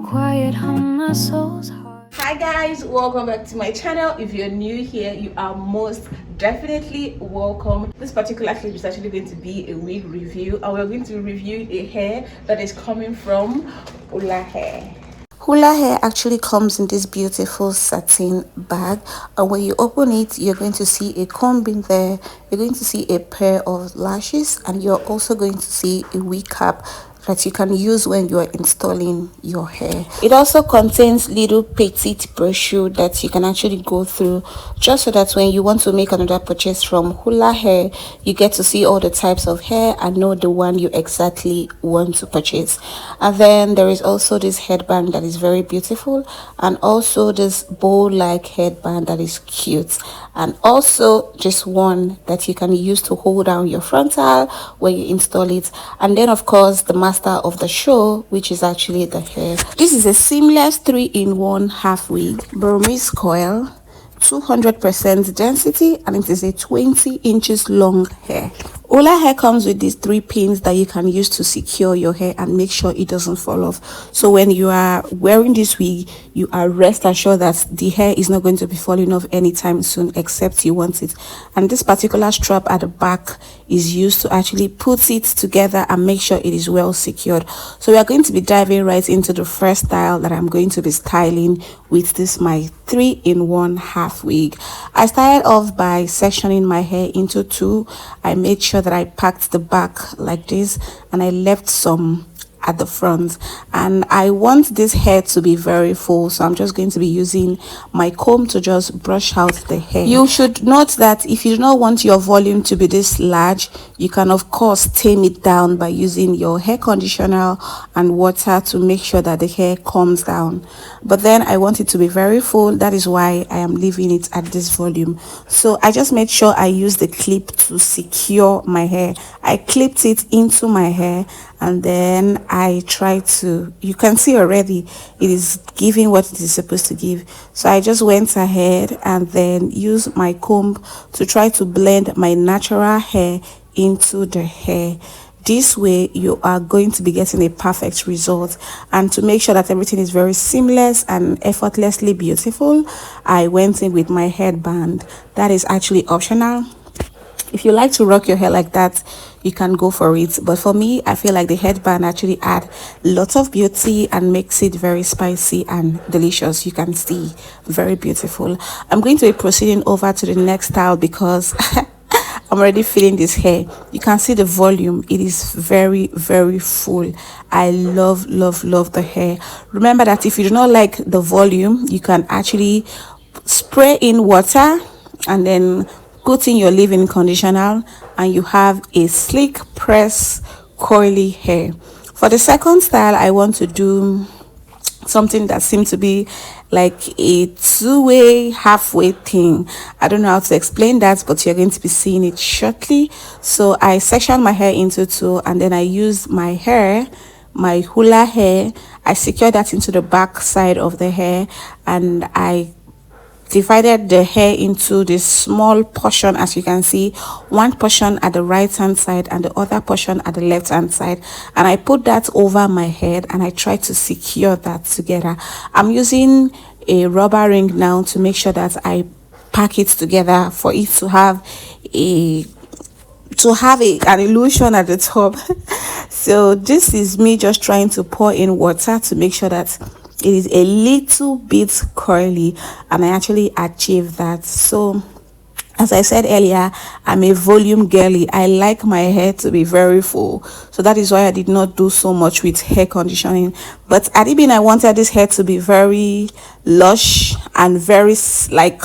quiet hum my soul's heart. Hi guys, welcome back to my channel. If you're new here, you are most definitely welcome. This particular clip is actually going to be a wig review, and we're going to review a hair that is coming from ULAHAIR. ULAHAIR actually comes in this beautiful satin bag, and when you open it, you're going to see a comb in there, you're going to see a pair of lashes, and you're also going to see a wig cap that you can use when you are installing your hair. It also contains little petite brochure that you can actually go through, just so that when you want to make another purchase from ULAHAIR, you get to see all the types of hair and know the one you exactly want to purchase. And then there is also this headband that is very beautiful, and also this bow-like headband that is cute, and also just one that you can use to hold down your frontal when you install it. And then of course the master of the show, which is actually the hair. This is a seamless 3-in-1 half wig, Burmese coil, 200% density, and it is a 20 inches long hair. ULAHAIR comes with these 3 pins that you can use to secure your hair and make sure it doesn't fall off. So when you are wearing this wig, you are rest assured that the hair is not going to be falling off anytime soon, except you want it. And this particular strap at the back is used to actually put it together and make sure it is well secured. So we are going to be diving right into the first style that I'm going to be styling with this my 3-in-1 half wig. I started off by sectioning my hair into 2. I made sure that I packed the back like this, and I left some at the front, and I want this hair to be very full, so I'm just going to be using my comb to just brush out the hair. You should note that if you do not want your volume to be this large, you can of course tame it down by using your hair conditioner and water to make sure that the hair calms down. But then I want it to be very full, that is why I am leaving it at this volume. So I just made sure I use the clip to secure my hair. I clipped it into my hair, and then I try to, you can see already it is giving what it is supposed to give. So I just went ahead and then used my comb to try to blend my natural hair into the hair. This way you are going to be getting a perfect result. And to make sure that everything is very seamless and effortlessly beautiful, I went in with my headband. That is actually optional. If you like to rock your hair like that, you can go for it, but for me, I feel like the headband actually add lots of beauty and makes it very spicy and delicious. You can see, very beautiful. I'm going to be proceeding over to the next style because I'm already feeling this hair. You can see the volume, it is very full. I love the hair. Remember that if you do not like the volume, you can actually spray in water and then put in your leave-in conditioner, and you have a sleek press coily hair. For the second style, I want to do something that seems to be like a 2-way halfway thing. I don't know how to explain that, but you're going to be seeing it shortly. So I sectioned my hair into 2, and then I used my hair, my ULAHAIR, I secured that into the back side of the hair, and I divided the hair into this small portion. As you can see, one portion at the right hand side and the other portion at the left hand side, and I put that over my head and I try to secure that together. I'm using a rubber ring now to make sure that I pack it together for it to have an illusion at the top. So this is me just trying to pour in water to make sure that it is a little bit curly, and I actually achieved that. So as I said earlier, I'm a volume girly. I like my hair to be very full, so that is why I did not do so much with hair conditioning. But at even I wanted this hair to be very lush and very like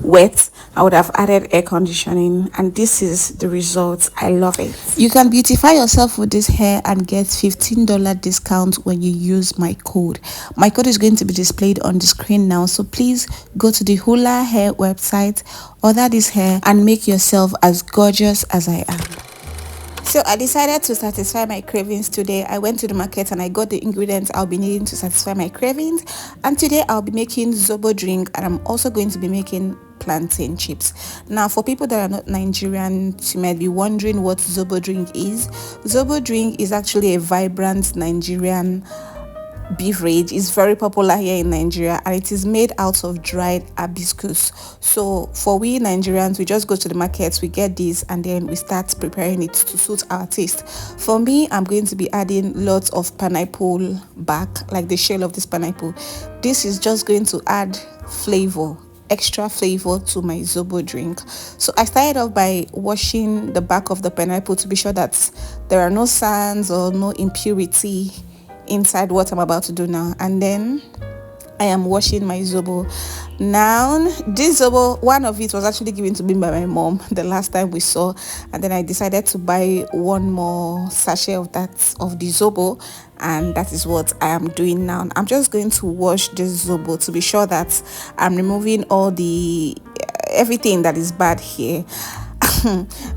wet, I would have added air conditioning, and this is the result. I love it. You can beautify yourself with this hair and get $15 discount when you use my code. My code is going to be displayed on the screen now, so please go to the ULAHAIR website, order this hair, and make yourself as gorgeous as I am. So I decided to satisfy my cravings today. I went to the market and I got the ingredients I'll be needing to satisfy my cravings. And today I'll be making Zobo drink, and I'm also going to be making plantain chips. Now, for people that are not Nigerian, you might be wondering what Zobo drink is. Zobo drink is actually a vibrant Nigerian beverage is very popular here in Nigeria, and it is made out of dried hibiscus. So for we Nigerians, we just go to the markets, we get this, and then we start preparing it to suit our taste. For me, I'm going to be adding lots of pineapple back, like the shell of this pineapple. This is just going to add flavor, extra flavor to my Zobo drink. So I started off by washing the back of the pineapple to be sure that there are no sands or no impurity inside what I'm about to do now. And then I am washing my Zobo. Now this Zobo, one of it was actually given to me by my mom the last time we saw, and then I decided to buy one more sachet of the Zobo, and that is what I am doing now. I'm just going to wash this Zobo to be sure that I'm removing all the everything that is bad here.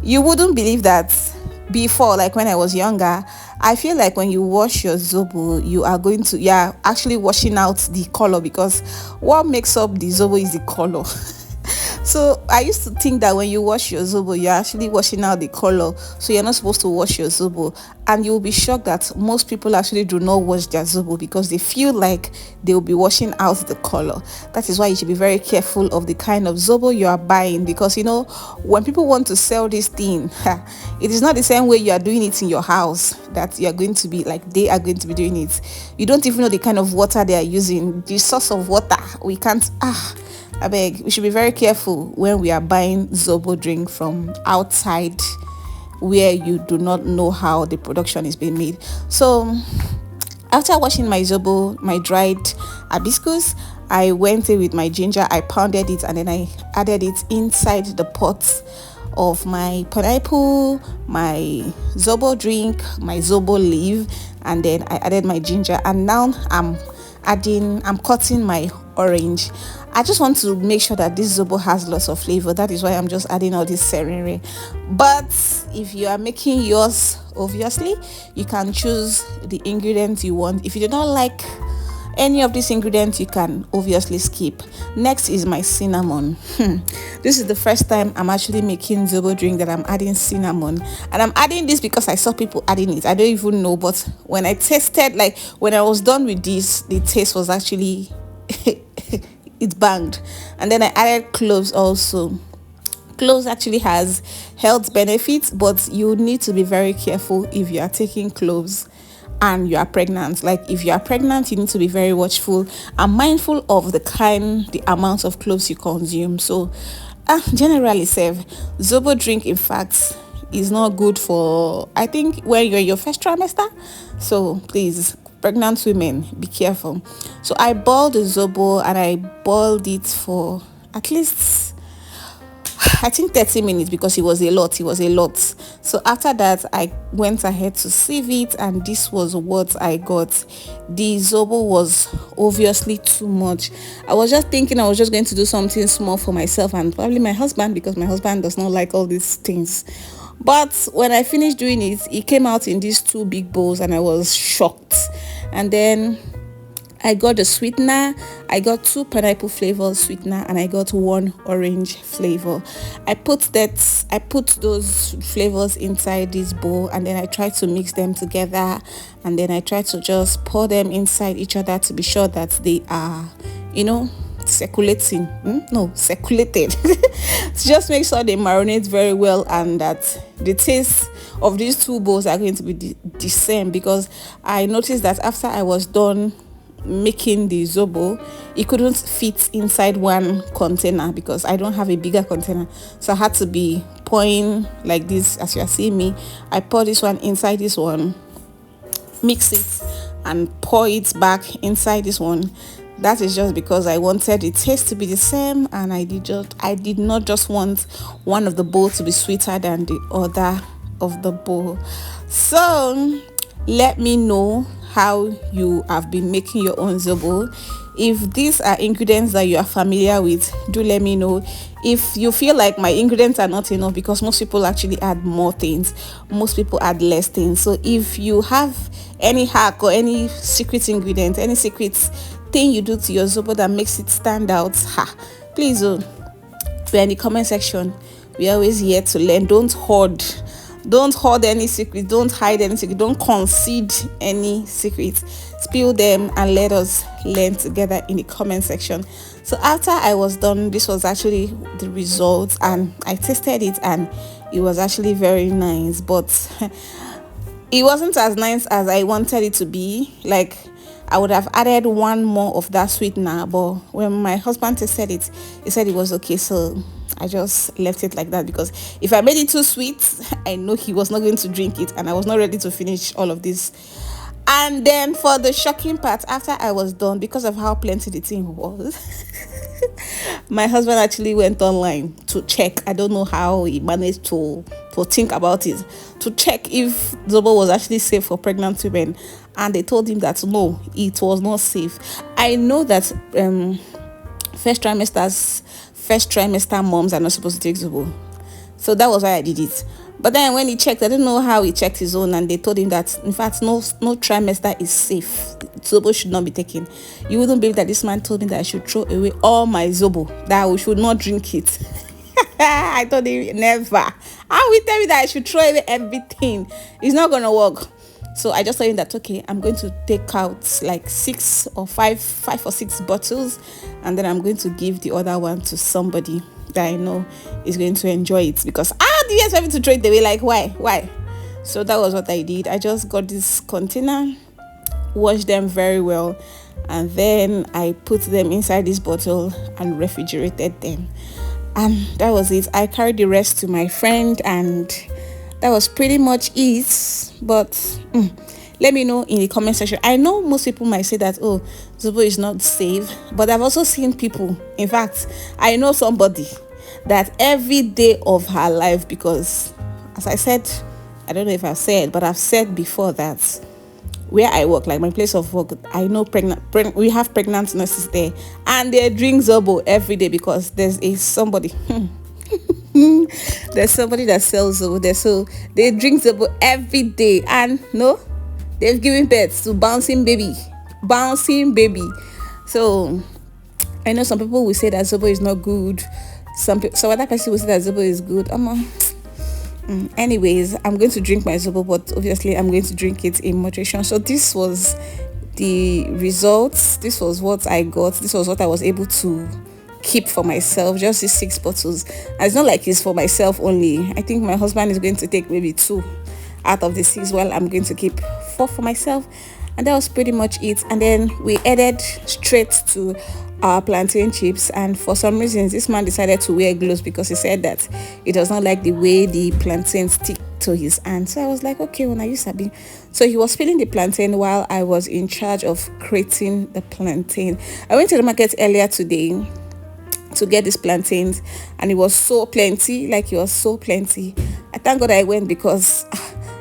You wouldn't believe that before, like when I was younger, I feel like when you wash your Zobo, you are going to, yeah, actually washing out the color, because what makes up the Zobo is the color. So I used to think that when you wash your Zobo, you're actually washing out the color, so you're not supposed to wash your Zobo. And you'll be shocked that most people actually do not wash their Zobo because they feel like they'll be washing out the color. That is why you should be very careful of the kind of Zobo you are buying, because you know, when people want to sell this thing, it is not the same way you are doing it in your house that you are going to be like they are going to be doing it. You don't even know the kind of water they are using, the source of water. We can't I beg, we should be very careful when we are buying Zobo drink from outside where you do not know how the production is being made. So after washing my Zobo, my dried hibiscus, I went in with my ginger, I pounded it, and then I added it inside the pot of my pineapple, my Zobo drink, my Zobo leaf, and then I added my ginger, and now I'm cutting my orange. I just want to make sure that this Zobo has lots of flavor. That is why I'm just adding all this serene. But if you are making yours, obviously you can choose the ingredients you want. If you do not like any of these ingredients, you can obviously skip. Next is my cinnamon. This is the first time I'm actually making Zobo drink that I'm adding cinnamon, and I'm adding this because I saw people adding it. I don't even know, but when I tasted, like when I was done with this, the taste was actually it banged. And then I added cloves also. Cloves actually has health benefits, but you need to be very careful if you are taking cloves and you are pregnant. Like if you are pregnant, you need to be very watchful and mindful of the amount of cloves you consume. So generally serve Zobo drink, in fact, is not good for, I think, when you're in your first trimester. So please, pregnant women, be careful. So I boiled the Zobo, and I boiled it for at least, I think, 30 minutes, because it was a lot. So after that, I went ahead to sieve it, and this was what I got. The Zobo was obviously too much. I was just thinking I was just going to do something small for myself and probably my husband, because my husband does not like all these things. But when I finished doing it, it came out in these two big bowls, and I was shocked. And then I got the sweetener. I got 2 pineapple flavor sweetener, and I got 1 orange flavor. I put those flavors inside this bowl, and then I tried to mix them together, and then I tried to just pour them inside each other to be sure that they are, circulated. To just make sure they marinate very well, and that the taste of these 2 bowls are going to be the same. Because I noticed that after I was done making the Zobo, it couldn't fit inside one container because I don't have a bigger container, so I had to be pouring like this. As you are seeing me, I pour this one inside this one, mix it, and pour it back inside this one. That is just because I wanted the taste to be the same, and I did not just want one of the bowls to be sweeter than the other of the bowl. So let me know how you have been making your own Zobo. If these are ingredients that you are familiar with, do let me know. If you feel like my ingredients are not enough, because most people actually add more things, most people add less things. So if you have any hack or any secret ingredient, any secret thing you do to your Zobo that makes it stand out, please we're in the comment section. We're always here to learn. Don't hoard Don't hold any secret, don't hide any secret, don't concede any secrets. Spill them and let us learn together in the comment section. So after I was done, this was actually the results, and I tasted it and it was actually very nice, but it wasn't as nice as I wanted it to be. Like, I would have added one more of that sweetener, but when my husband tasted it, he said it was okay. So I just left it like that, because if I made it too sweet, I know he was not going to drink it, and I was not ready to finish all of this. And then for the shocking part, after I was done, because of how plenty the thing was, my husband actually went online to check. I don't know how he managed to think about it, to check if Zobo was actually safe for pregnant women, and they told him that no, it was not safe. I know that first trimester moms are not supposed to take Zobo, so that was why I did it. But then when he checked, I don't know how he checked his own, and they told him that in fact no trimester is safe. Zobo should not be taken. You wouldn't believe that this man told me that I should throw away all my Zobo, that we should not drink it. I told him never. How will tell me that I should throw away everything? It's not gonna work. So I just told him that okay, I'm going to take out like five or six bottles, and then I'm going to give the other one to somebody that I know is going to enjoy it, because do you expect me to throw it away? Like, why? So that was what I did. I just got this container, washed them very well, and then I put them inside this bottle and refrigerated them, and that was it. I carried the rest to my friend, and that was pretty much it. But let me know in the comment section. I know most people might say that, oh, Zobo is not safe, but I've also seen people, in fact, I know somebody that every day of her life, because as I said, I don't know if I've said, but I've said before that where I work, like my place of work, I know we have pregnant nurses there, and they drink Zobo every day, because there's somebody there's somebody that sells Zobo there, so they drink Zobo every day, and no, they've given birth to bouncing baby. So I know some people will say that Zobo is not good. Some other person will say that Zobo is good. Anyways, I'm going to drink my Zobo, but obviously I'm going to drink it in moderation. So this was the results. This was what I got. This was what I was able to keep for myself, just these 6 bottles. And it's not like it's for myself only. I think my husband is going to take maybe 2 out of the 6, while I'm going to keep 4 for myself. And that was pretty much it. And then we headed straight to our plantain chips, and for some reason this man decided to wear gloves, because he said that he does not like the way the plantain stick to his hand. So I was like, okay, when I use Sabi. So he was peeling the plantain while I was in charge of creating the plantain. I went to the market earlier today to get these plantains, and it was so plenty. I thank God I went, because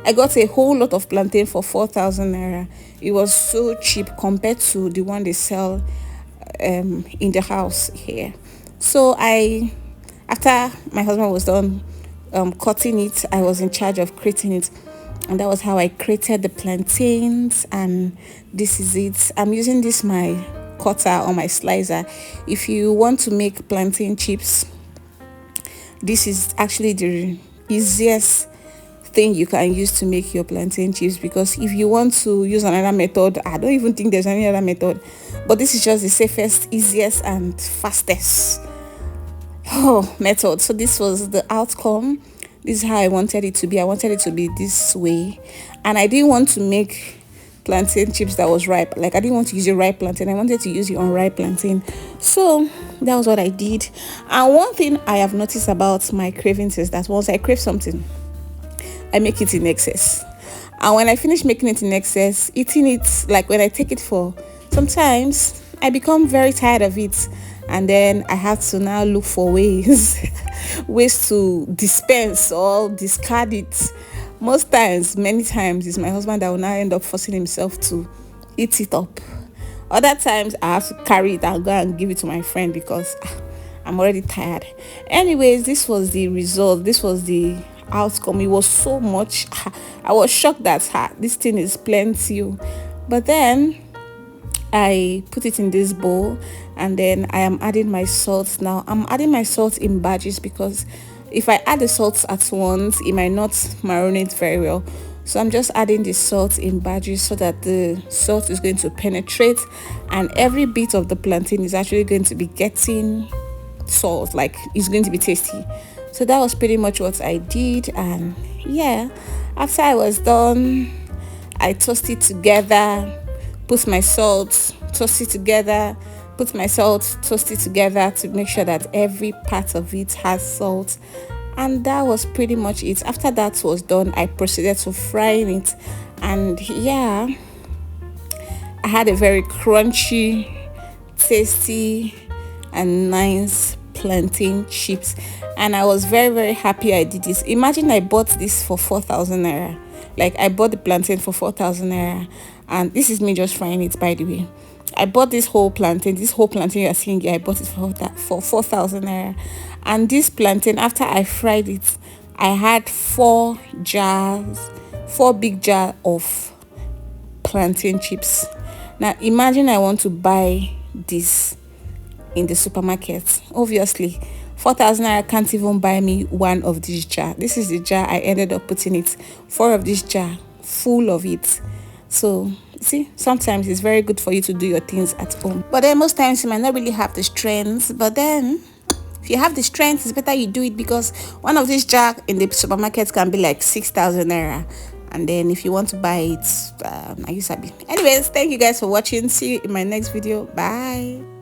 I got a whole lot of plantain for 4,000 naira. It was so cheap compared to the one they sell in the house here. So after my husband was done cutting it, I was in charge of creating it, and that was how I created the plantains. And this is it. I'm using this my cutter or my slicer. If you want to make plantain chips, this is actually the easiest thing you can use to make your plantain chips, because if you want to use another method, I don't even think there's any other method, but this is just the safest, easiest and fastest method. So this was the outcome. This is how I wanted it to be. I wanted it to be this way, and I didn't want to make plantain chips that was ripe. Like, I didn't want to use a ripe plantain, I wanted to use the unripe plantain. So that was what I did. And one thing I have noticed about my cravings is that once I crave something, I make it in excess. And when I finish making it in excess, eating it, like when I take it for, sometimes I become very tired of it, and then I have to now look for ways to dispense or discard it. Many times it's my husband that will now end up forcing himself to eat it up. Other times I have to carry it and go and give it to my friend, because I'm already tired. Anyways, this was the result. This was the outcome. It was so much. I was shocked that this thing is plenty. But then I put it in this bowl, and then I am adding my salt. Now I'm adding my salt in batches, because if I add the salt at once, it might not marinate very well. So I'm just adding the salt in batches so that the salt is going to penetrate and every bit of the plantain is actually going to be getting salt, like it's going to be tasty. So that was pretty much what I did. And yeah, after I was done, I toast it together, put my salt, toast it together, put my salt, toast it together to make sure that every part of it has salt. And that was pretty much it. After that was done, I proceeded to frying it. And yeah, I had a very crunchy, tasty, and nice plantain chips, and I was very happy I did this. Imagine I bought this for 4,000 naira. Like, I bought the plantain for 4,000 naira, and this is me just frying it, by the way. I bought this whole plantain you are seeing here. I bought it for 4,000 naira, and this plantain, after I fried it, I had 4 big jars of plantain chips. Now imagine I want to buy this in the supermarket. Obviously 4,000 naira can't even buy me one of this jar. This is the jar I ended up putting it, 4 of this jar full of it. So see, sometimes it's very good for you to do your things at home, but then most times you might not really have the strength. But then if you have the strength, it's better you do it, because one of these jar in the supermarket can be like 6,000 naira. And then if you want to buy it, I use Anyways, thank you guys for watching. See you in my next video. Bye.